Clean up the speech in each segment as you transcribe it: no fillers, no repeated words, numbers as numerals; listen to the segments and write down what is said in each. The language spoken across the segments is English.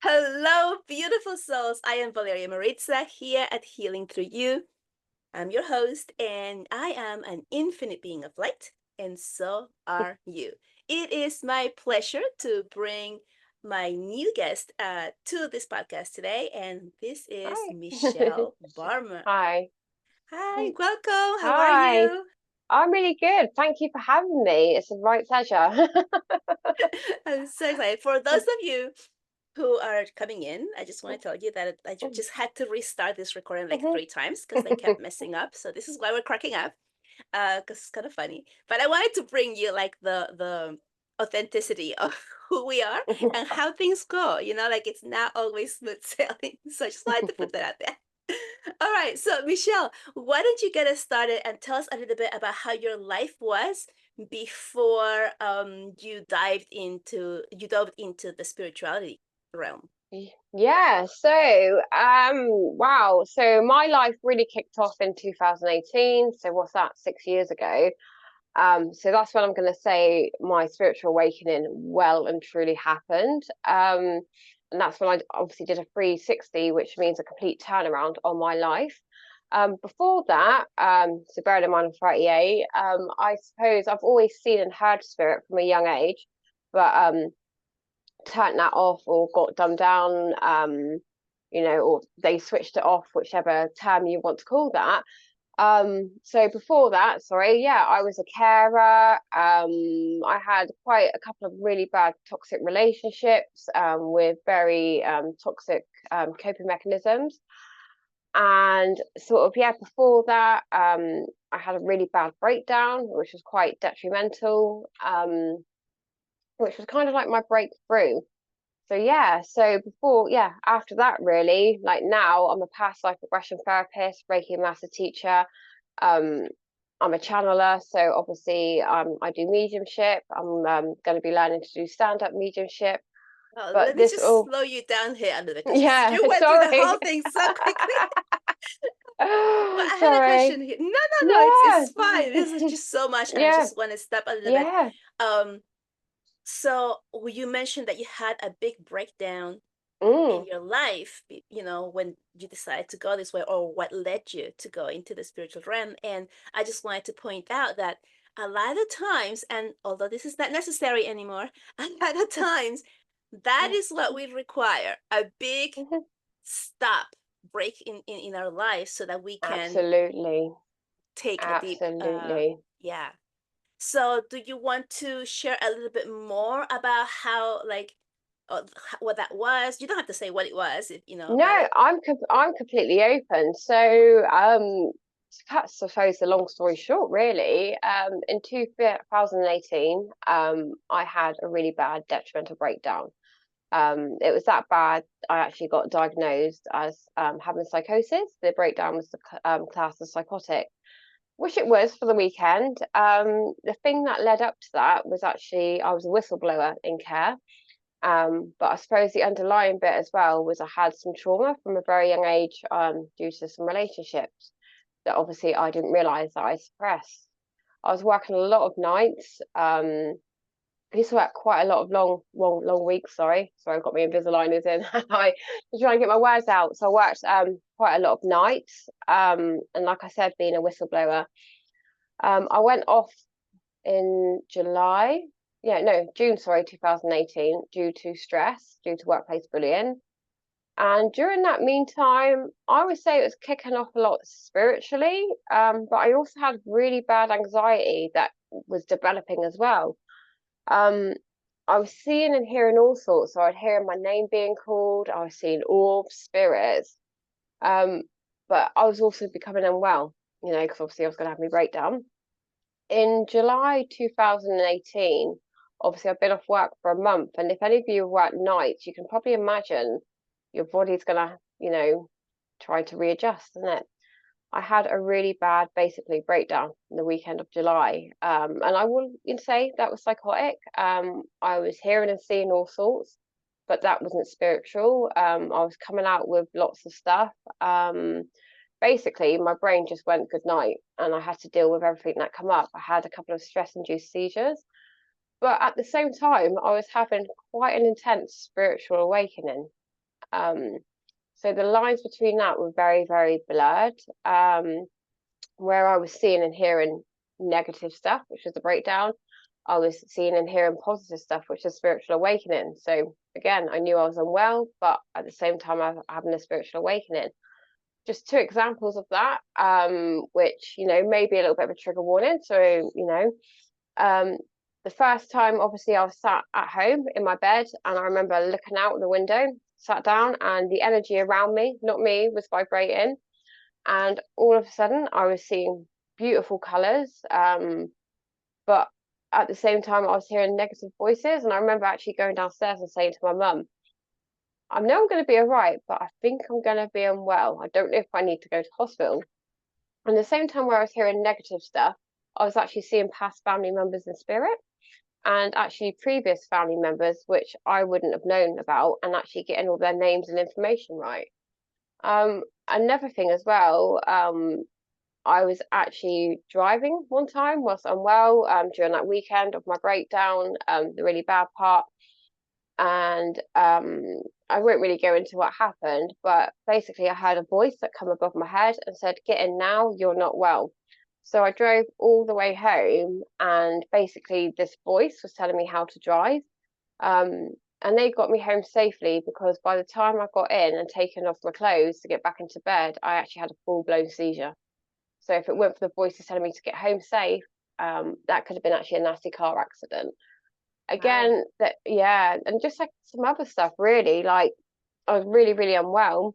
Hello, beautiful souls. I am Valeria Maritza here at Healing Through You. I'm your host, and I am an infinite being of light, and so are you. It is my pleasure to bring my new guest to this podcast today, and this is Hi. Michelle Bulmer. Hi. Hi, welcome. How are Hi. you? I'm really good. Thank you for having me. It's a right pleasure. I'm so excited. For those of you who are coming in, I just want to tell you that I just had to restart this recording like Mhm. 3 times because they kept messing up. So this is why we're cracking up, because it's kind of funny. But I wanted to bring you like the authenticity of who we are and how things go. Like it's not always smooth sailing. So I just wanted to put that out there. All right, so Michelle, why don't you get us started and tell us a little bit about how your life was before you delved into the spirituality realm. Yeah, wow. So my life really kicked off in 2018. So what's that, 6 years ago? So that's when I'm going to say my spiritual awakening well and truly happened. And that's when I obviously did a 360, which means a complete turnaround on my life. Before that, so bearing in mind I'm 38, I suppose I've always seen and heard spirit from a young age, but turned that off or got dumbed down, or they switched it off, whichever term you want to call that. So before that, sorry, yeah, I was a carer. I had quite a couple of really bad toxic relationships with very toxic coping mechanisms. And sort of, yeah, before that, I had a really bad breakdown, which was quite detrimental, which was kind of like my breakthrough. So yeah, so before, yeah, after that, really, like now, I'm a past life regression therapist, Reiki master teacher. Um, I'm a channeler, so obviously, I do mediumship. I'm going to be learning to do stand-up mediumship. Oh, let But me this just all, slow you down here a little bit because yeah, you went through the sorry, whole thing so quickly. Well, I had a sorry, question here. No, no, no, it's yeah, it's fine. This is just so much, and I yeah, just want to step a little bit. yeah. Um, so you mentioned that you had a big breakdown in Mm, your life, when you decided to go this way, or what led you to go into the spiritual realm. And I just wanted to point out that a lot of times, and although this is not necessary anymore, a lot of times that is what we require, a big stop, break in our lives so that we can absolutely, take a deep, absolutely. yeah. So, do you want to share a little bit more about how, like, what that was? You don't have to say what it was, but No, I'm completely open. So, to cut, suppose the long story short, really, in 2018, I had a really bad detrimental breakdown. It was that bad. I actually got diagnosed as having psychosis. The breakdown was classed as psychotic, which it was for the weekend. The thing that led up to that was actually I was a whistleblower in care. But I suppose the underlying bit as well was I had some trauma from a very young age due to some relationships that obviously I didn't realize that I suppressed. I was working a lot of nights. I used to work quite a lot of long weeks. Sorry, I've got my Invisaligners in. I was trying to get my words out. So I worked quite a lot of nights. And like I said, being a whistleblower, I went off in July. Yeah, no, June, sorry, 2018, due to stress, due to workplace bullying. And during that meantime, I would say it was kicking off a lot spiritually, but I also had really bad anxiety that was developing as well. Um, I was seeing and hearing all sorts. So I'd hear my name being called, I was seeing orbs, spirits, um, but I was also becoming unwell, because obviously I was going to have my breakdown in July 2018, obviously I've been off work for a month, and if any of you work nights, you can probably imagine your body's gonna, try to readjust, isn't it? I had a really bad, basically, breakdown in the weekend of July, and I will say that was psychotic. I was hearing and seeing all sorts, but that wasn't spiritual. I was coming out with lots of stuff. Basically, my brain just went good night, and I had to deal with everything that come up. I had a couple of stress-induced seizures, but at the same time, I was having quite an intense spiritual awakening. So the lines between that were very, very blurred. Where I was seeing and hearing negative stuff, which was the breakdown, I was seeing and hearing positive stuff, which is spiritual awakening. So again, I knew I was unwell, but at the same time, I was having a spiritual awakening. Just two examples of that, which, may be a little bit of a trigger warning. So, um, the first time, obviously, I was sat at home in my bed, and I remember looking out the window, sat down, and the energy around me, not me, was vibrating. And all of a sudden, I was seeing beautiful colours, but at the same time, I was hearing negative voices. And I remember actually going downstairs and saying to my mum, I know I'm going to be all right, but I think I'm going to be unwell. I don't know if I need to go to hospital. And the same time where I was hearing negative stuff, I was actually seeing past family members in spirit, and actually previous family members, which I wouldn't have known about, and actually getting all their names and information right. Another thing as well, I was actually driving one time whilst unwell, during that weekend of my breakdown, the really bad part. And I won't really go into what happened, but basically I heard a voice that come above my head and said, "Get in now, you're not well." So I drove all the way home, and basically this voice was telling me how to drive. Um, and they got me home safely, because by the time I got in and taken off my clothes to get back into bed, I actually had a full-blown seizure. So if it weren't for the voices telling me to get home safe, that could have been actually a nasty car accident. Wow. Again, that, yeah, and just like some other stuff, really, like I was really, really unwell,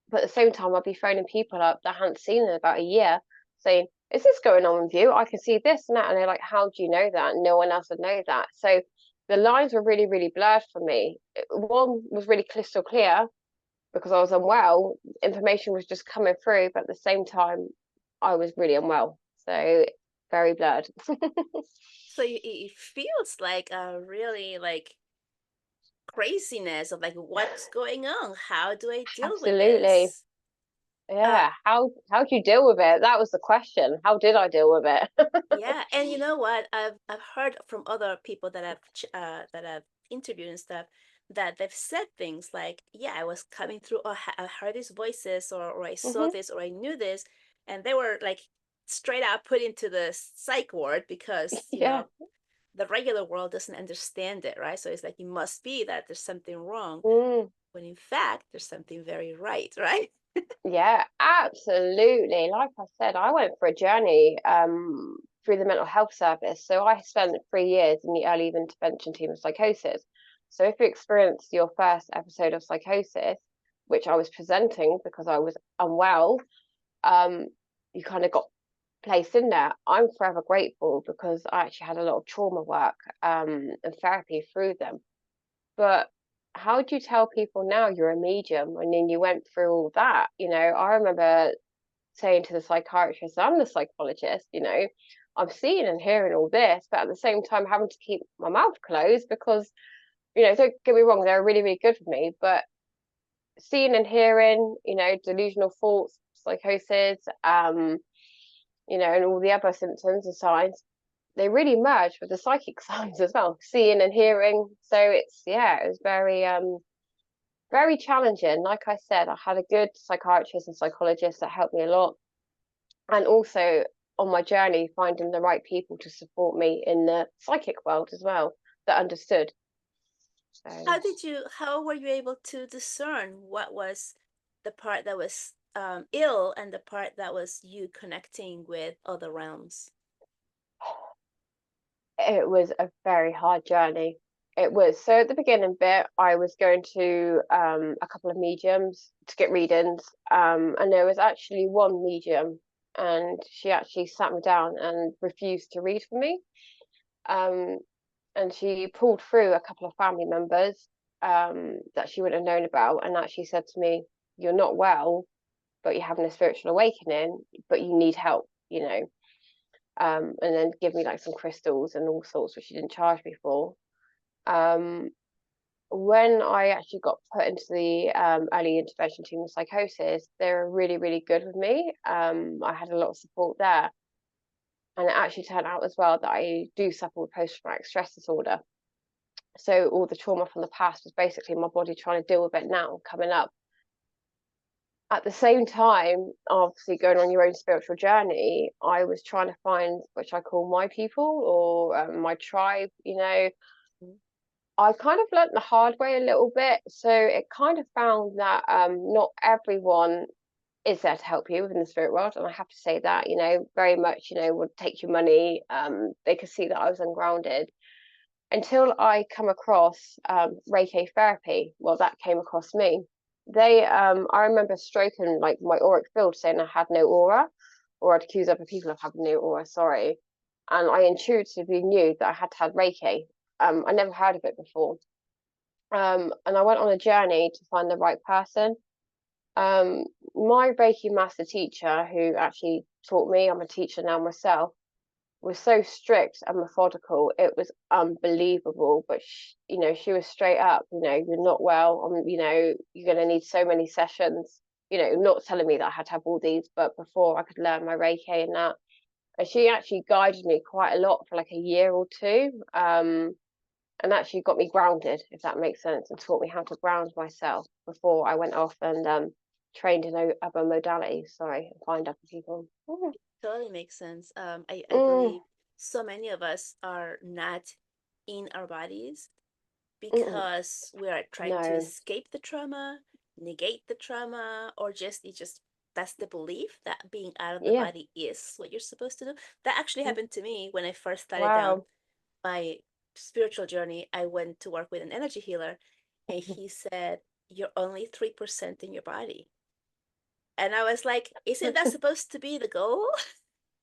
but at the same time, I'd be phoning people up that I hadn't seen in about a year, saying, "Is this going on with you? I can see this and that." And they're like, "How do you know that?" No one else would know that. So the lines were really, really blurred for me. One was really crystal clear because I was unwell. Information was just coming through, but at the same time, I was really unwell. So very blurred. So it feels like a really like craziness of like what's going on? How do I deal with Absolutely. this? Uh, Yeah. How do you deal with it? That was the question. How did I deal with it? yeah, and you know what? I've heard from other people that that I've interviewed and stuff that they've said things like, "Yeah, I was coming through, or I heard these voices, or I saw Hmm. this, or I knew this," and they were like straight out put into the psych ward because Yeah. the regular world doesn't understand it, right? So it's like it must be that there's something wrong, Mm. when in fact there's something very right, right? Yeah, absolutely. Like I said, I went for a journey through the mental health service. So I spent 3 years in the early intervention team of psychosis. So if you experience your first episode of psychosis, which I was presenting because I was unwell, um, you kind of got placed in there. I'm forever grateful because I actually had a lot of trauma work and therapy through them. But how do you tell people now you're a medium and then you went through all that? I remember saying to the psychiatrist, I'm the psychologist, I'm seeing and hearing all this, but at the same time having to keep my mouth closed because, don't get me wrong, they're really, really good for me, but seeing and hearing, delusional thoughts, psychosis, and all the other symptoms and signs, they really merge with the psychic signs as well, seeing and hearing. So it was very challenging. Like I said, I had a good psychiatrist and psychologist that helped me a lot, and also on my journey finding the right people to support me in the psychic world as well that understood. So How were you able to discern what was the part that was ill and the part that was you connecting with other realms? it was a very hard journey. It was. So at the beginning bit, I was going to a couple of mediums to get readings, and there was actually one medium, and she actually sat me down and refused to read for me. Um, and she pulled through a couple of family members that she wouldn't have known about, and actually said to me, "You're not well, but you're having a spiritual awakening, but you need help." And then give me like some crystals and all sorts, which she didn't charge me for. Um, when I actually got put into the early intervention team of psychosis, they were really, really good with me. I had a lot of support there. And it actually turned out as well that I do suffer with post traumatic stress disorder. So all the trauma from the past was basically my body trying to deal with it now, coming up. At the same time, obviously going on your own spiritual journey, I was trying to find, which I call my people, or my tribe. Mhm. I kind of learnt the hard way a little bit. So it kind of found that not everyone is there to help you within the spirit world. And I have to say that, very much, would take your money. They could see that I was ungrounded until I come across Reiki therapy. Well, that came across me. I remember stroking like my auric field, saying I had no aura, or I'd accuse other people of having no aura. Sorry, and I intuitively knew that I had to have Reiki. I never heard of it before, and I went on a journey to find the right person. Um, my Reiki master teacher, who actually taught me, I'm a teacher now myself, was so strict and methodical. It was unbelievable. But she was straight up. You're not well. You're going to need so many sessions. Not telling me that I had to have all these, but before I could learn my Reiki and that. And she actually guided me quite a lot for like a year or two. And actually got me grounded, if that makes sense, and taught me how to ground myself before I went off and trained in other modalities. Sorry, and find other people. Mm, Totally makes sense. I mm, believe so many of us are not in our bodies mm, because we are trying to no, escape the trauma, negate the trauma, or just that's the belief that being out of the yeah. body is what you're supposed to do. That actually Mm, happened to me when I first started down wow. my spiritual journey. I went to work with an energy healer, and he said, "You're only 3% in your body." And I was like, "Isn't that supposed to be the goal?"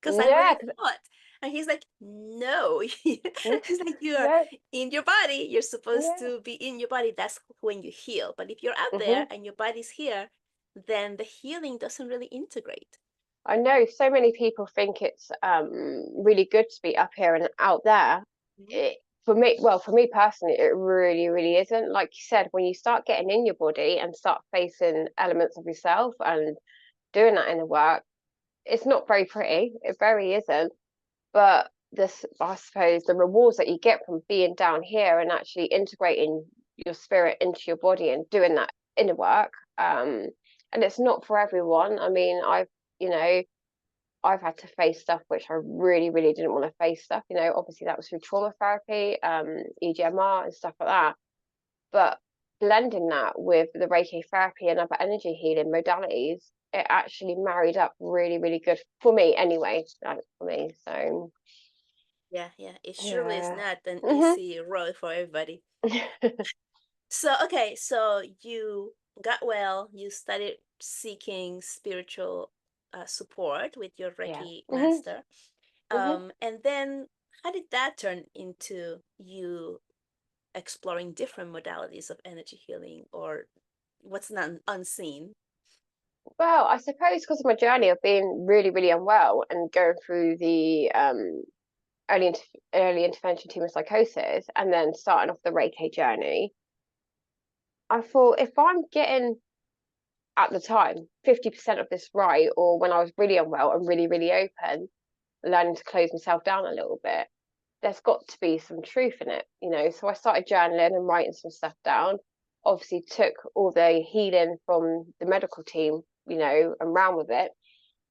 Because I Yeah, really thought. And he's like, "No." He's mm, like, "You're no, in your body. You're supposed yeah. to be in your body. That's when you heal. But if you're out there Hmm. and your body's here, then the healing doesn't really integrate." I know so many people think it's really good to be up here and out there. Mhm. It, for me personally, it really, really isn't. Like you said, when you start getting in your body and start facing elements of yourself and doing that inner work, it's not very pretty. It very isn't. But I suppose, the rewards that you get from being down here and actually integrating your spirit into your body and doing that inner work. And it's not for everyone. I mean, you know, I've had to face stuff which I really, really didn't want to face stuff. Obviously that was through trauma therapy, EGMR and stuff like that. But blending that with the Reiki therapy and other energy healing modalities, it actually married up really, really good for me anyway. For me, so Yeah, yeah. It surely is yeah. not an Hmm. easy road for everybody. So, okay, so you got well, you started seeking spiritual support with your Yeah. Reiki Hmm. master. Hmm. And then how did that turn into you exploring different modalities of energy healing, or what's not unseen? Well, I suppose because of my journey of being really, really unwell and going through the early early intervention team of psychosis, and then starting off the Reiki journey, I thought, if I'm getting, at the time, 50% of this right, or when I was really unwell and really, really open, learning to close myself down a little bit, there's got to be some truth in it. So I started journaling and writing some stuff down. Obviously, took all the healing from the medical team, and ran with it,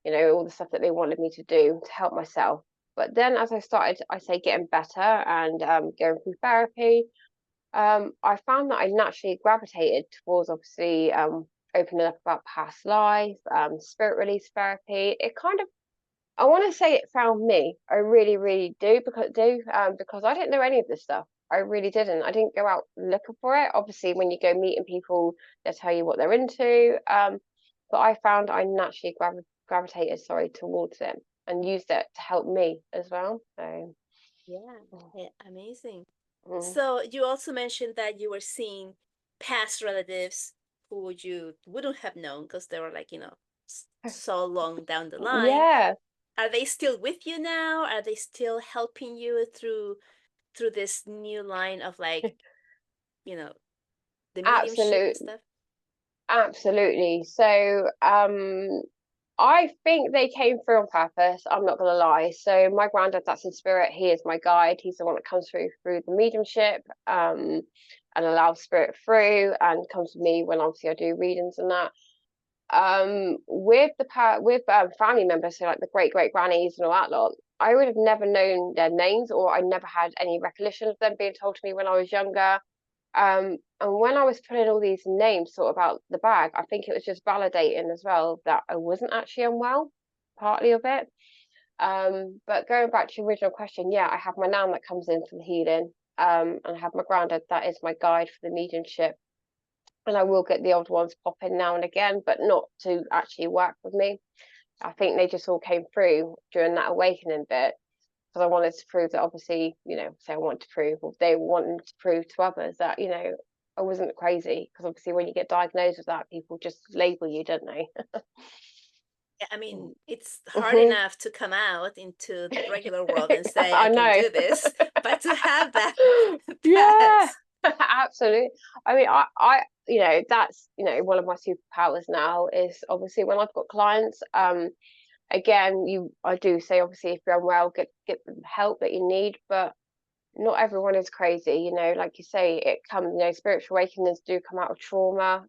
all the stuff that they wanted me to do to help myself. But then as I started, I say, getting better and going through therapy, I found that I naturally gravitated towards, obviously, opening up about past life, spirit release therapy. It kind of, I want to say, it found me. I really, really because I didn't know any of this stuff. I really didn't. I didn't go out looking for it. Obviously, when you go meeting people, they tell you what they're into. But I found I naturally gravitated, sorry, towards it and used it to help me as well. So, Yeah, yeah, amazing. mm, So you also mentioned that you were seeing past relatives who you wouldn't have known because they were like, so long down the line. yeah, Are they still with you now? Are they still helping you through this new line of like, you know, the mediumship and absolute, stuff? absolutely. So, I think they came through on purpose. I'm not gonna lie. So my granddad, that's in spirit. He is my guide. He's the one that comes through the mediumship, and allows spirit through, and comes to me when obviously I do readings and that. With family members, so like the great grannies and all that lot, I would have never known their names, or I never had any recollection of them being told to me when I was younger. And when I was putting all these names sort of out the bag, I think it was just validating as well that I wasn't actually unwell, partly of it. But going back to your original question, yeah, I have my nan that comes in for the healing. And I have my granddad that is my guide for the mediumship. And I will get the old ones pop in now and again, but not to actually work with me. I think they just all came through during that awakening bit, because I wanted to prove that, obviously, say I want to prove, or they wanted to prove to others that, I wasn't crazy. Because obviously when you get diagnosed with that, people just label you, don't they? Yeah, I mean, it's hard Hmm. enough to come out into the regular world and say, I I can know. do this, but to have that Yeah, pass. absolutely. I mean, that's, one of my superpowers now is obviously when I've got clients, again, I do say, obviously, if you're unwell, get the help that you need, but not everyone is crazy, like you say, it comes, spiritual awakenings do come out of trauma,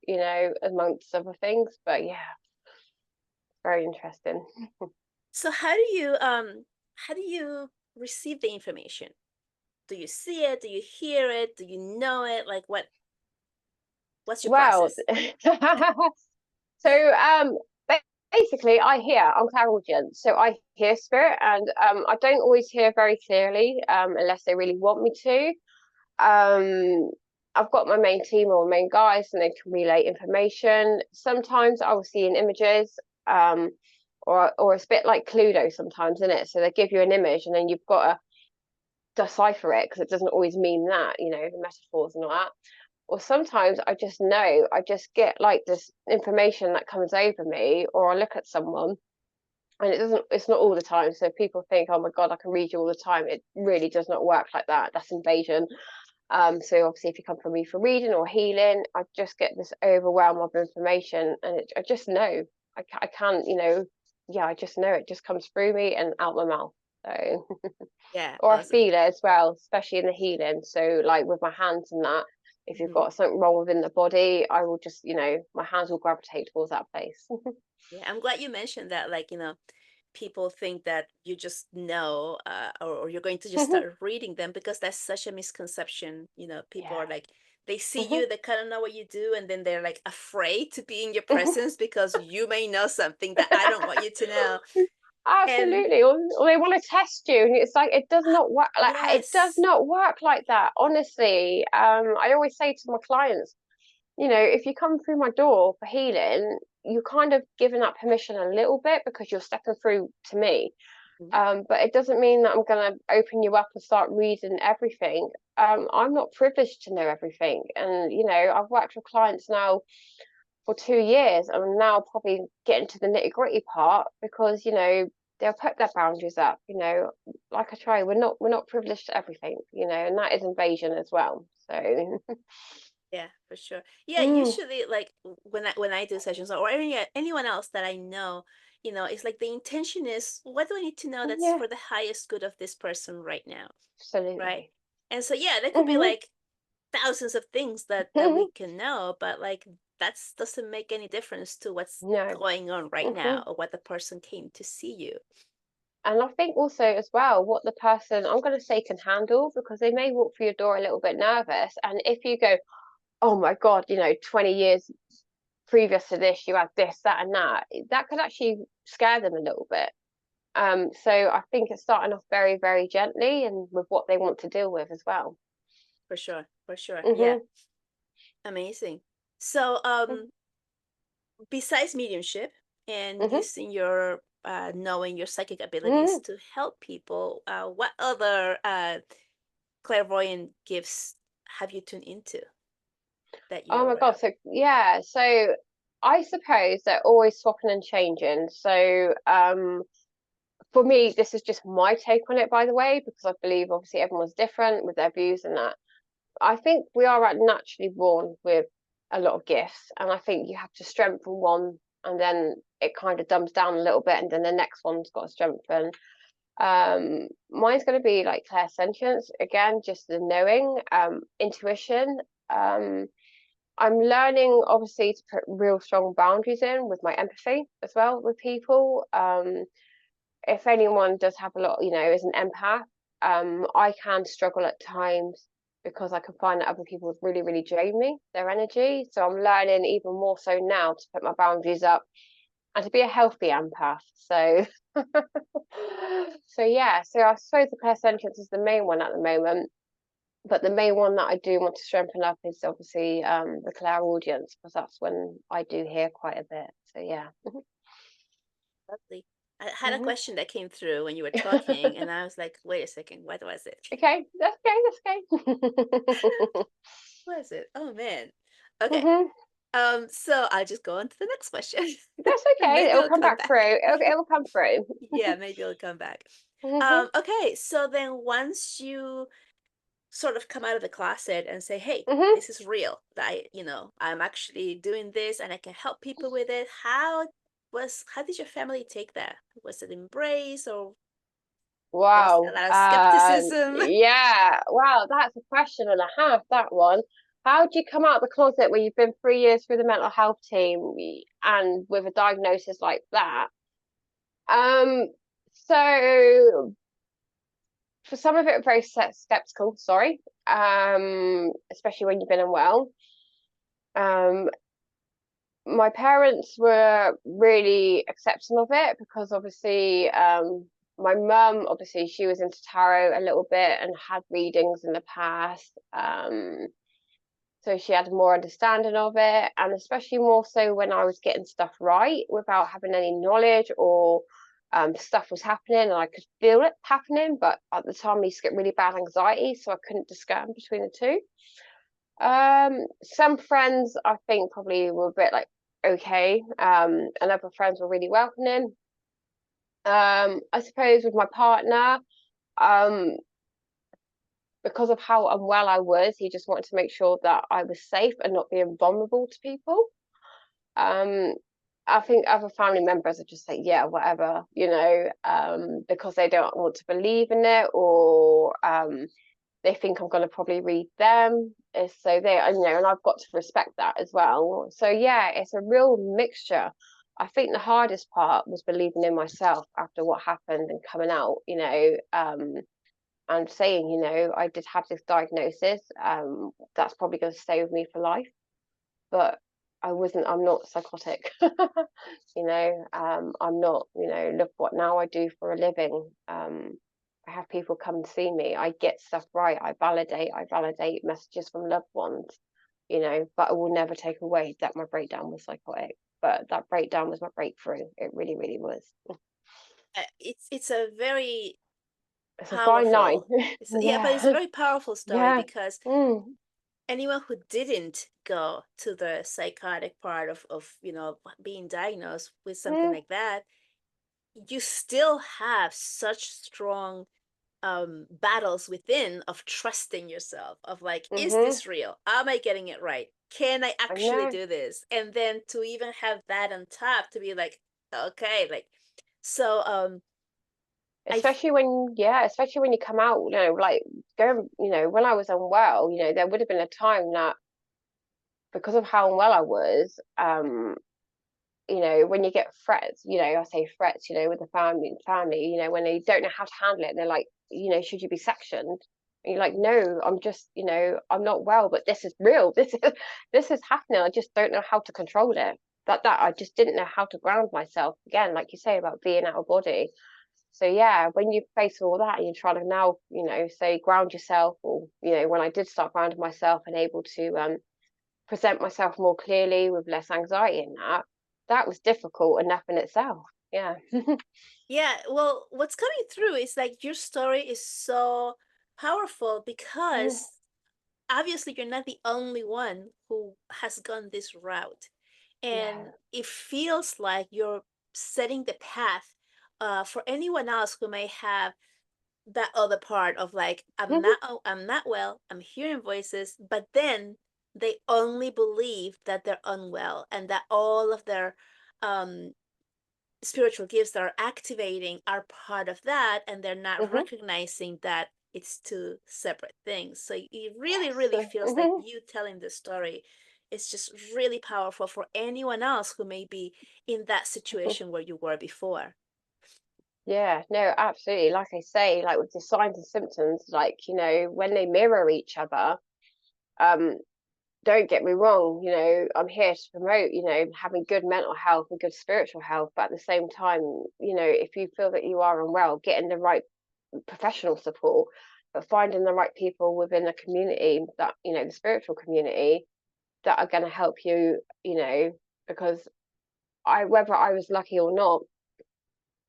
amongst other things. But yeah, very interesting. So how do you receive the information? Do you see it? Do you hear it? Do you know it? Like what's your Well, process? so basically, I'm clairaudient, so I hear spirit, and I don't always hear very clearly, unless they really want me to. Um, I've got my main team or main guys, and they can relay information. Sometimes I will see in images, or it's a bit like Cluedo sometimes, isn't it? So they give you an image, and then you've got to decipher it, because it doesn't always mean that, the metaphors and all that. Or sometimes I just get like this information that comes over me, or I look at someone, and it's not all the time. So people think, oh my God, I can read you all the time. It really does not work like that. That's invasion. So obviously, if you come from me for reading or healing, I just get this overwhelm of information, and I just know. I can't, yeah, I just know it just comes through me and out my mouth. So, Yeah, or I awesome. feel it as well, especially in the healing. So, like with my hands and that, if you've Mhm. got something wrong within the body, I will just, my hands will gravitate towards that place. Yeah, I'm glad you mentioned that. Like, people think that you just know, or you're going to just start reading them, because that's such a misconception. People are Yeah. like, they see Hmm. you, they kind of know what you do, and then they're like afraid to be in your presence because you may know something that I don't want you to know. And Absolutely. Or they want to test you, and it's like it does not work. Like, it does yes. not work like that. Honestly, I always say to my clients, if you come through my door for healing, you're kind of giving that permission a little bit, because you're stepping through to me. Mhm. But it doesn't mean that I'm going to open you up and start reading everything. I'm not privileged to know everything, and I've worked with clients now for 2 years, and I'm now probably getting to the nitty-gritty part, because they'll put their boundaries up. Like I try, we're not privileged to everything, and that is invasion as well. So Yeah, for sure. Yeah, mm, usually like when I do sessions, or anyone else that I know, it's like the intention is, what do I need to know that's yeah, for the highest good of this person right now, right? absolutely. And so yeah, there could be Hmm. like thousands of things that we can know, but like that's doesn't make any difference to what's No. going on right Hmm. now, or what the person came to see you. And I think also as well, what the person, I'm going to say, can handle, because they may walk through your door a little bit nervous, and if you go, oh my God, 20 years previous to this, you had this, that, and that could actually scare them a little bit. So I think it's starting off very, very gently, and with what they want to deal with as well. For sure, for sure. Yeah, Hmm. amazing. So besides mediumship and Hmm. using your knowing your psychic abilities Hmm. to help people, what other clairvoyant gifts have you tuned into that you're Oh my aware God. of? So yeah, so I suppose they're always swapping and changing. So for me, this is just my take on it, by the way, because I believe obviously everyone's different with their views and that. I think we are naturally born with a lot of gifts, and I think you have to strengthen one and then it kind of dumbs down a little bit, and then the next one's got to strengthen. Mine's going to be like clairsentience again, just the knowing, intuition. I'm learning obviously to put real strong boundaries in with my empathy as well with people. If anyone does have a lot, is an empath, I can struggle at times because I can find that other people really, really drain me, their energy. So I'm learning even more so now to put my boundaries up and to be a healthy empath. So, so yeah, so I suppose the clairsentience is the main one at the moment. But the main one that I do want to strengthen up is obviously the clairaudience, because that's when I do hear quite a bit. So yeah. Lovely. I had a Mhm. question that came through when you were talking, and I was like, wait a second, what was it? Okay, that's okay. That's okay. What is it? Oh man. Okay. Mhm. So I'll just go on to the next question. That's And okay. maybe It'll it'll come come back back. through. It'll come through. Yeah, maybe it'll come back. Mhm. Okay, so then once you sort of come out of the closet and say, hey, Mhm. this is real. I'm actually doing this and I can help people with it. How did your family take that? Was it embrace, or there was a Wow. lot of skepticism? Yeah. Wow. That's a question and a half. That one. How do you come out of the closet when you've been 3 years through the mental health team and with a diagnosis like that? Um. So for some of it, very skeptical. Sorry. Especially when you've been unwell. Um. My parents were really accepting of it because obviously my mum, obviously she was into tarot a little bit and had readings in the past, so she had more understanding of it, and especially more so when I was getting stuff right without having any knowledge, or stuff was happening and I could feel it happening, but at the time I used to get really bad anxiety, so I couldn't discern between the two. Some friends I think probably were a bit like okay, and other friends were really welcoming. I suppose with my partner, um, because of how unwell I was, he just wanted to make sure that I was safe and not being vulnerable to people. Um, I think other family members are just like, yeah, whatever, because they don't want to believe in it, or they think I'm going to probably read them. So they, and I've got to respect that as well. So yeah, it's a real mixture. I think the hardest part was believing in myself after what happened and coming out, and saying, I did have this diagnosis. That's probably going to stay with me for life. But I'm not psychotic. I'm not, look what now I do for a living. I have people come and see me. I get stuff right. I validate messages from loved ones, but I will never take away that my breakdown was psychotic. But that breakdown was my breakthrough. It really, really was. It's a very It's a fine line. powerful. Yeah, but it's a Yeah. very powerful story Yeah. because Mm. anyone who didn't go to the psychotic part of being diagnosed with something Mm. like that, you still have such strong battles within of trusting yourself, of like, is Mhm. this real? Am I getting it right? Can I I actually know. do this? And then to even have that on top, to be like, okay, like, so I Especially when you come out, like going, when I was unwell, there would have been a time that because of how unwell I was, when you get threats, I say threats, with the family, when they don't know how to handle it, they're like, should you be sectioned? And you're like, no, I'm just, I'm not well, but this is real. This is happening. I just don't know how to control it. That I just didn't know how to ground myself again, like you say about being out of body. So yeah, when you face all that and you're trying to now, say ground yourself, or when I did start grounding myself and able to present myself more clearly with less anxiety in that was difficult enough in itself. Yeah. yeah, well, what's coming through is like your story is so powerful Mm. because obviously you're not the only one who has gone this route, and No. it feels like you're setting the path for anyone else who may have that other part of like, Mhm. I'm not well, I'm hearing voices, but then they only believe that they're unwell and that all of their um spiritual gifts that are activating are part of that, and they're not Hmm. recognizing that it's two separate things. So it really, Yes. really feels like Hmm. you telling the story is just really powerful for anyone else who may be in that situation where you were before. Yeah, no, absolutely. Like I say, like with the signs and symptoms, like, when they mirror each other, um, don't get me wrong, I'm here to promote, having good mental health and good spiritual health. But at the same time, if you feel that you are unwell, getting the right professional support, but finding the right people within the community that, the spiritual community that are going to help you, because whether I was lucky or not,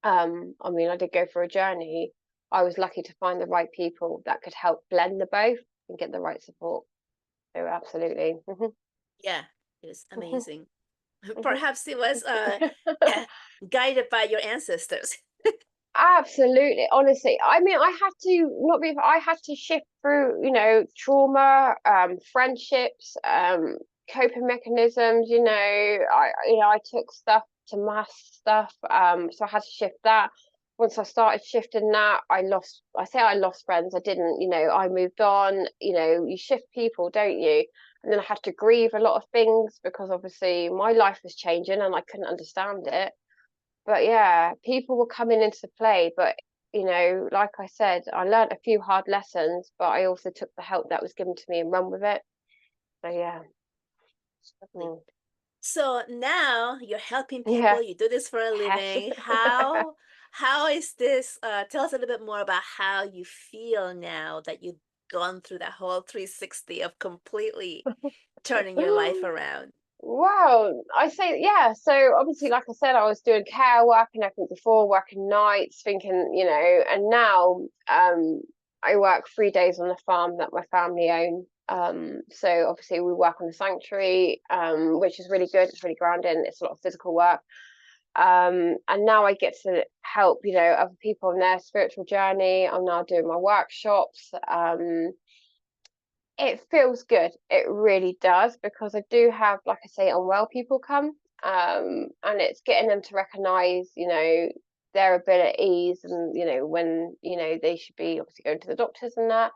I mean, I did go for a journey. I was lucky to find the right people that could help blend the both and get the right support. So absolutely. Mhm, Yeah, it was mhm, amazing. mhm. Perhaps it was guided by your ancestors. Absolutely. Honestly, I mean, I had to not be. I had to shift through, trauma, friendships, coping mechanisms. I took stuff to mass stuff. So I had to shift that. Once I started shifting that, I lost. I say I lost friends. I didn't. I moved on. You shift people, don't you? And then I had to grieve a lot of things because obviously my life was changing and I couldn't understand it. But yeah, people were coming into play. But, like I said, I learned a few hard lessons, but I also took the help that was given to me and run with it. So yeah. Lovely. Mm. So now you're helping Yeah. people, you do this for a Yes. living. How is this tell us a little bit more about how you feel now that you've gone through that whole 360 of completely turning your life around. Wow, I say yeah. So obviously, like I said, I was doing care work and everything before, working nights, thinking, and now I work 3 days on a farm that my family own. So obviously we work on the sanctuary, which is really good. It's really grounding. It's a lot of physical work. And now I get to help, other people on their spiritual journey. I'm now doing my workshops. It feels good. It really does because I do have, like I say, unwell people come, and it's getting them to recognise, their abilities and when they should be obviously going to the doctors and that.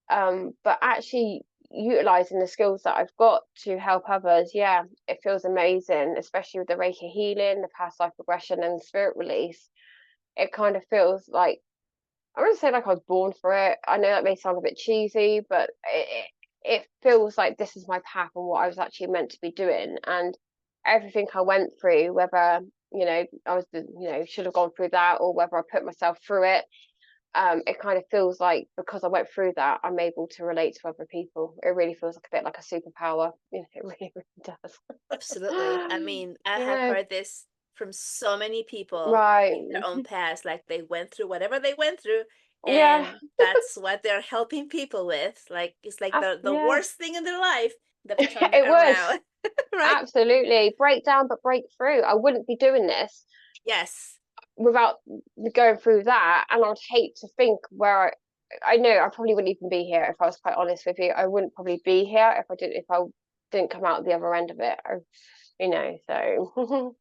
But actually utilising the skills that I've got to help others, yeah, it feels amazing, especially with the Reiki healing, the past life regression, and the spirit release. It kind of feels like I wouldn't say like I was born for it. I know that may sound a bit cheesy, but it feels like this is my path and what I was actually meant to be doing. And everything I went through, whether I was should have gone through that or whether I put myself through it, it kind of feels like because I went through that, I'm able to relate to other people. It really feels like a bit like a superpower. It really, really does. Absolutely. I mean, I have Yeah, heard this from so many people right. in their own past, like they went through whatever they went through, Yeah, and that's what they're helping people with. Like it's like the yeah. worst thing in their life, they've turned it It was. around. Right? Absolutely. Break down, but break through. I wouldn't be doing this Yes. without going through that. And I'd hate to think I know I probably wouldn't even be here if I was quite honest with you. I wouldn't probably be here if I didn't come out the other end of it. So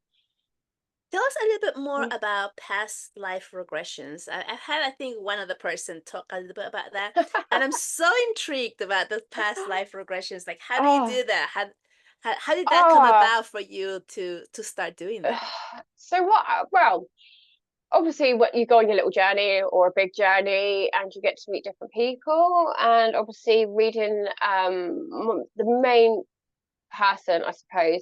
Tell us a little bit more about past life regressions. I've had, I think, one other person talk a little bit about that, and I'm so intrigued about the past life regressions. Like, how do you oh, do that? How did that come oh. about for you to start doing that? So what? Well, obviously, what you go on your little journey or a big journey, and you get to meet different people, and obviously reading the main person, I suppose,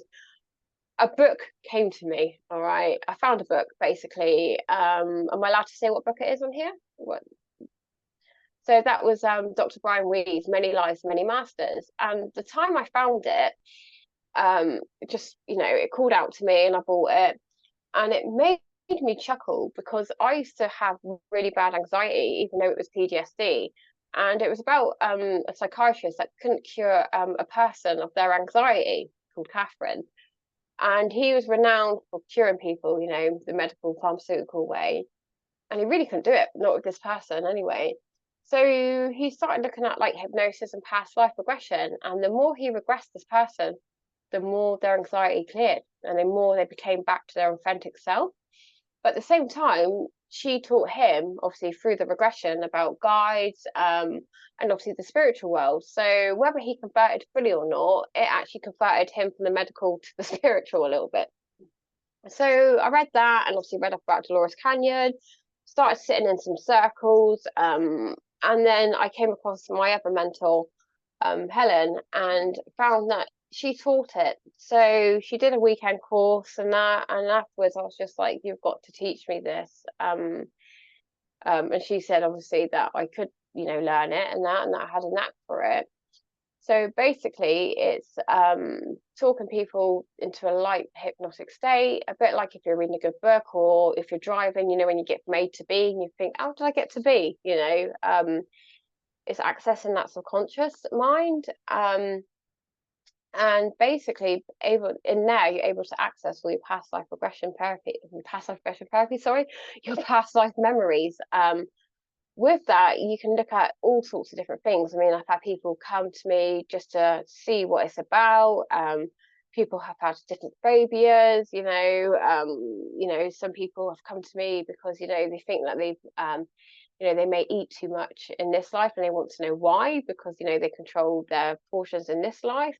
a book came to me. All right, I found a book basically. Am I allowed to say what book it is on here? What? So that was Dr. Brian Weed's Many Lives, Many Masters. And the time I found it, just it called out to me, and I bought it, and it made me chuckle because I used to have really bad anxiety, even though it was PTSD. And it was about a psychiatrist that couldn't cure a person of their anxiety called Catherine, and he was renowned for curing people, the medical pharmaceutical way. And he really couldn't do it, not with this person anyway. So he started looking at like hypnosis and past life regression. And the more he regressed this person, the more their anxiety cleared. and the more they became back to their authentic self. But at the same time, she taught him, obviously through the regression, about guides, and obviously the spiritual world. So whether he converted fully or not, it actually converted him from the medical to the spiritual a little bit. So I read that, and obviously read up about Dolores Canyon, started sitting in some circles, and then I came across my other mentor, Helen, and found that she taught it. So she did a weekend course and that, and afterwards I was just like, you've got to teach me this. And she said obviously that I could, learn it and that I had a knack for it. So basically, it's talking people into a light hypnotic state, a bit like if you're reading a good book, or if you're driving, when you get from A to B and you think, how did I get to B? It's accessing that subconscious mind. And basically, you're able to access all your past life regression therapy, your past life memories. With that, you can look at all sorts of different things. I mean, I've had people come to me just to see what it's about. People have had different phobias, some people have come to me because, they think that they may eat too much in this life and they want to know why, because, they control their portions in this life.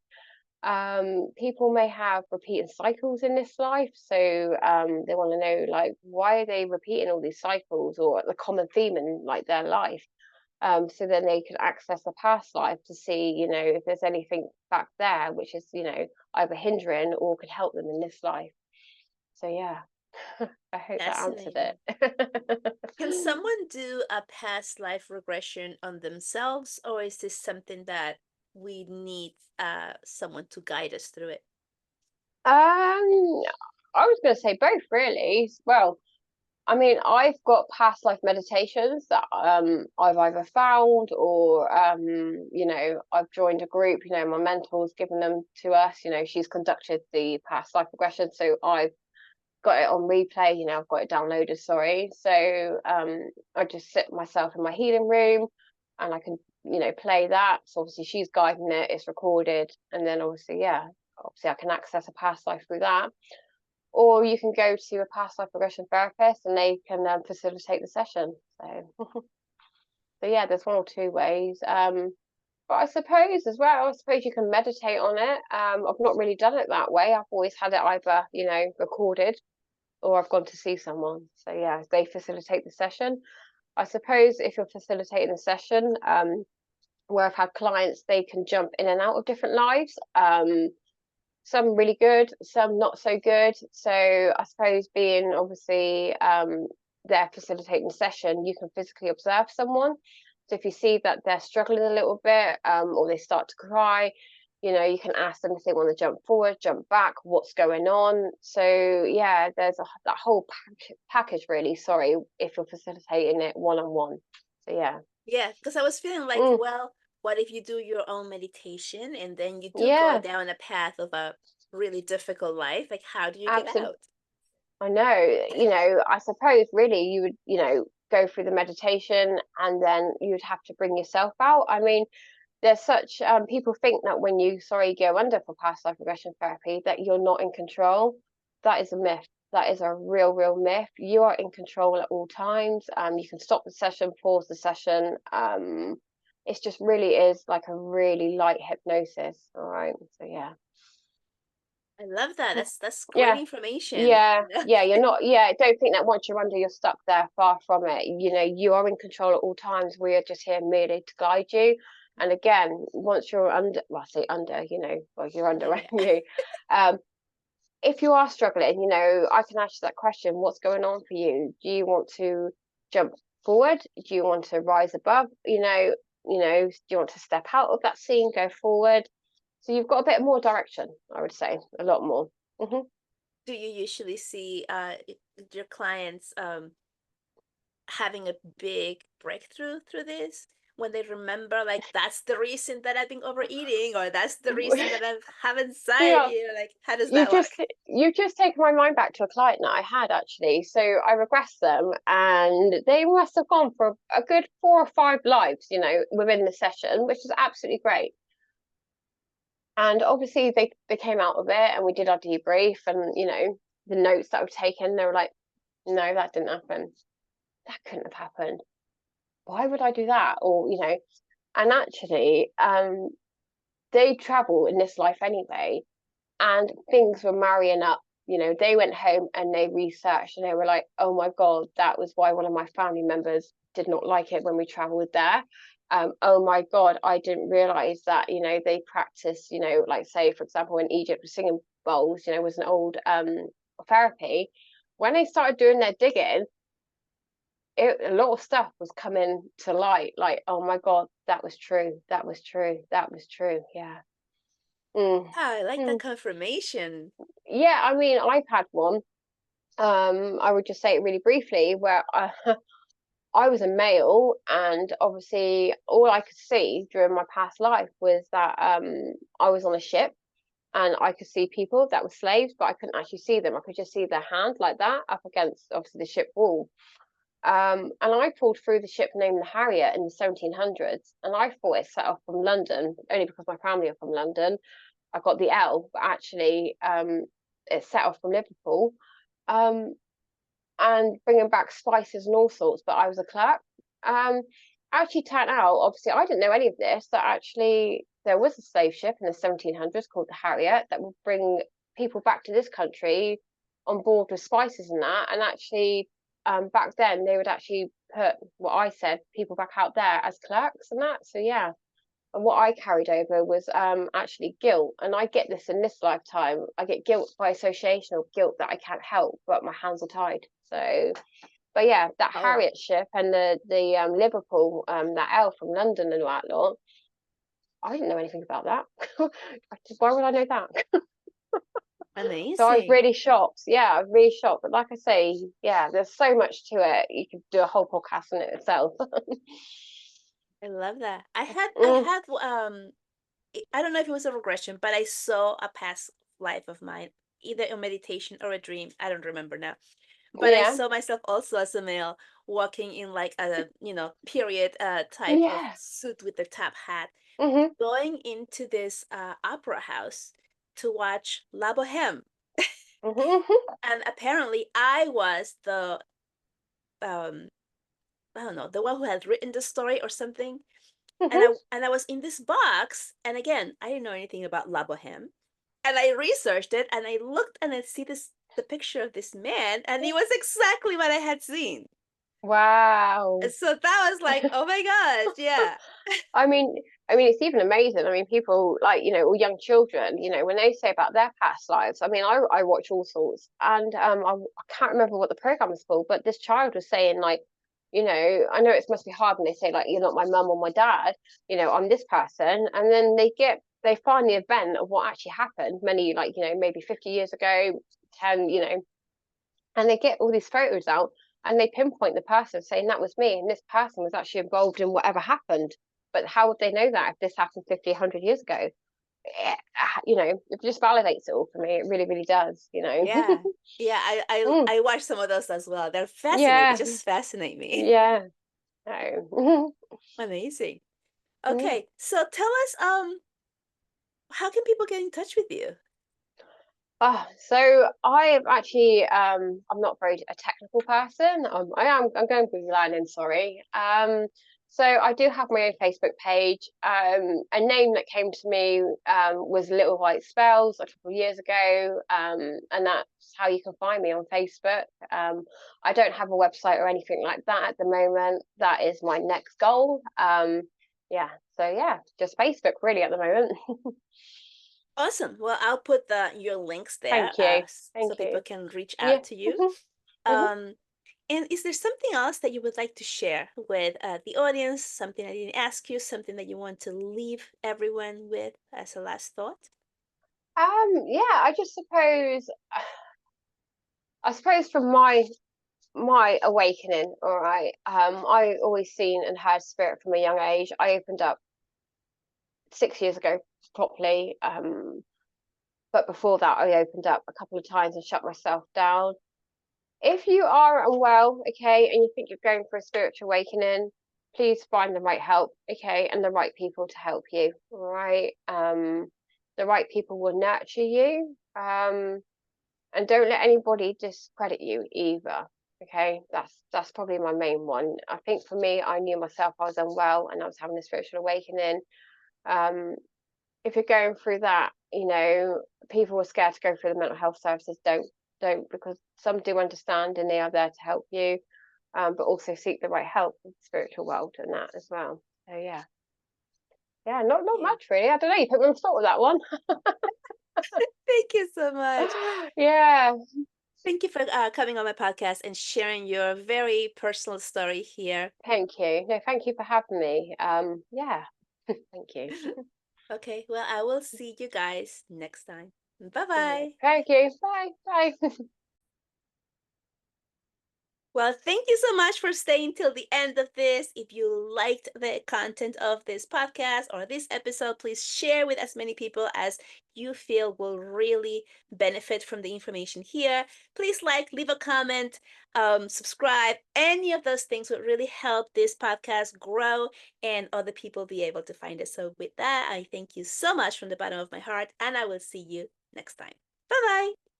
People may have repeating cycles in this life, so they want to know, like, why are they repeating all these cycles, or the common theme in like their life. So then they can access the past life to see, if there's anything back there which is, either hindering or could help them in this life. So yeah, I hope that answered Fascinating. it. Can someone do a past life regression on themselves, or is this something that we need someone to guide us through it? I was going to say both, really. Well, I mean, I've got past life meditations that I've either found, or I've joined a group. My mentor's given them to us. She's conducted the past life regression, so I've got it on replay. I've got it downloaded. Sorry, so I just sit myself in my healing room, and I can play that. So obviously she's guiding it. It's recorded, and then obviously I can access a past life through that. Or you can go to a past life regression therapist and they can facilitate the session. So yeah, there's one or two ways. But I suppose as well, you can meditate on it. I've not really done it that way. I've always had it either, recorded, or I've gone to see someone. So yeah, they facilitate the session. I suppose if you're facilitating the session, where I've had clients, they can jump in and out of different lives. Some really good, some not so good. So I suppose being obviously there facilitating the session, you can physically observe someone. So if you see that they're struggling a little bit, or they start to cry, you can ask them if they want to jump forward, jump back, what's going on. So yeah, there's that whole package really. Sorry, if you're facilitating it one-on-one. So yeah. Yeah, because I was feeling like, Mm, well, what if you do your own meditation and then you do go yeah, down a path of a really difficult life? Like, how do you get absolutely. out? I know, I suppose really you would, go through the meditation and then you'd have to bring yourself out. I mean, there's such people think that when you go under for past life regression therapy that you're not in control. That is a myth. That is a real myth. You are in control at all times. You can stop the session, pause the session. It's just really is like a really light hypnosis. All right. So yeah. I love that. That's great Yeah. information. Yeah, you're not. Yeah, don't think that once you're under, you're stuck there. Far from it. You are in control at all times. We are just here merely to guide you. And again, once you're under, well, I say under, well, you're under, Yeah, right? yeah. You, if you are struggling, I can ask you that question: what's going on for you? Do you want to jump forward? Do you want to rise above? Do you want to step out of that scene, go forward? So you've got a bit more direction, I would say, a lot more. Hmm. Do you usually see your clients having a big breakthrough through this when they remember, like, that's the reason that I've been overeating, or that's the reason that I have Yeah, anxiety, or like, how does you that just work? you just take my mind back to a client that I had actually. So I regressed them, and they must have gone for a good 4 or 5 lives, within the session, which is absolutely great. And obviously they came out of it, and we did our debrief, and the notes that were taken, they were like, no, that didn't happen. That couldn't have happened. Why would I do that? Or, and actually, they travel in this life anyway, and things were marrying up. They went home and they researched, and they were like, oh my God, that was why one of my family members did not like it when we traveled there. Oh my God, I didn't realize that, they practice, like, say, for example, in Egypt, singing bowls, was an old therapy. When they started doing their digging, a lot of stuff was coming to light, like, oh my God, that was true, that was true, that was true. Yeah. Mm. Ah, I like that Mm. confirmation. Yeah, I mean, I've had one. I would just say it really briefly, where I was a male, and obviously all I could see during my past life was that I was on a ship, and I could see people that were slaves, but I couldn't actually see them. I could just see their hand like that up against obviously the ship wall. And I pulled through the ship named the Harriet in the 1700s, and I thought it set off from London only because my family are from London. I got the L, but actually it set off from Liverpool. Um, and bringing back spices and all sorts, but I was a clerk. Um, Actually turned out, obviously, I didn't know any of this, that actually there was a slave ship in the 1700s called the Harriet that would bring people back to this country on board with spices and that. And actually, back then, they would actually put what I said, people back out there as clerks and that. So, yeah. And what I carried over was actually guilt. And I get this in this lifetime. I get guilt by association, or guilt that I can't help, but my hands are tied. So, but yeah, that Oh, Harriet ship and the Liverpool, that L from London and that lot, I didn't know anything about that. Why would I know that? So I was amazing. really shocked. Yeah, I was really shocked. But like I say, yeah, there's so much to it. You could do a whole podcast in it itself. I love that. I Mm, had I don't know if it was a regression, but I saw a past life of mine, either a meditation or a dream. I don't remember now. But I yeah, saw myself also as a male walking in like a, period type of yeah. suit with the top hat, Hmm. going into this opera house to watch La Boheme. Hmm. And apparently I was the um I don't know, the one who had written the story or something. And Hmm. I was in this box, and again, I didn't know anything about La Boheme. And I researched it, and I looked and I see the picture of this man, and he was exactly what I had seen. Wow. So that was like, oh my gosh, yeah. I mean, it's even amazing. I mean, people like, or young children, when they say about their past lives. I mean, I watch all sorts, and I can't remember what the program was called, but this child was saying like, I know it must be hard when they say like, you're not my mum or my dad, I'm this person, and then they find the event of what actually happened many, like, maybe 50 years ago, 10, and they get all these photos out, and they pinpoint the person saying that was me, and this person was actually involved in whatever happened. But how would they know that if this happened 50, 100 years ago? It just validates it all for me. It really, really does. Yeah. Yeah, Mm, I watched some of those as well. They're fascinating. They yeah, just fascinate me. yeah. No. Amazing. Mm. Okay, so tell us, how can people get in touch with you? So I've actually I'm not very a technical person. I'm going to be learning, sorry. So I do have my own Facebook page. A name that came to me was Little White Spells a couple of years ago. And that's how you can find me on Facebook. I don't have a website or anything like that at the moment. That is my next goal. Yeah, so yeah, just Facebook really at the moment. Awesome. Well, I'll put your links there, Thank you. so Thank people you. can reach Yeah. out to you. Mhm. Mhm. Um, and is there something else that you would like to share with the audience? Something I didn't ask you, something that you want to leave everyone with as a last thought? Yeah, I suppose from my awakening, all right. I always seen and heard spirit from a young age. I opened up 6 years ago properly. But before that, I opened up a couple of times and shut myself down. If you are unwell, okay, and you think you're going for a spiritual awakening, please find the right help, okay, and the right people to help you. All right. the right people will nurture you. And don't let anybody discredit you either. Okay, that's probably my main one. I think for me, I knew myself, I was unwell and I was having a spiritual awakening. Um, if you're going through that, people are scared to go through the mental health services. Don't, because some do understand and they are there to help you, but also seek the right help with the spiritual world and that as well. So yeah, not Yeah. much really. I don't know. You put me on the spot with that one. Thank you so much. Yeah, Thank you for coming on my podcast and sharing your very personal story here. thank you. No, thank you for having me. Yeah, thank you. Okay, well, I will see you guys next time. Bye Yeah, bye. thank you. Bye, bye. Well, thank you so much for staying till the end of this. If you liked the content of this podcast or this episode, please share with as many people as you feel will really benefit from the information here. Please leave a comment, subscribe. Any of those things would really help this podcast grow and other people be able to find it. So, with that, I thank you so much from the bottom of my heart, and I will see you next time. Bye bye.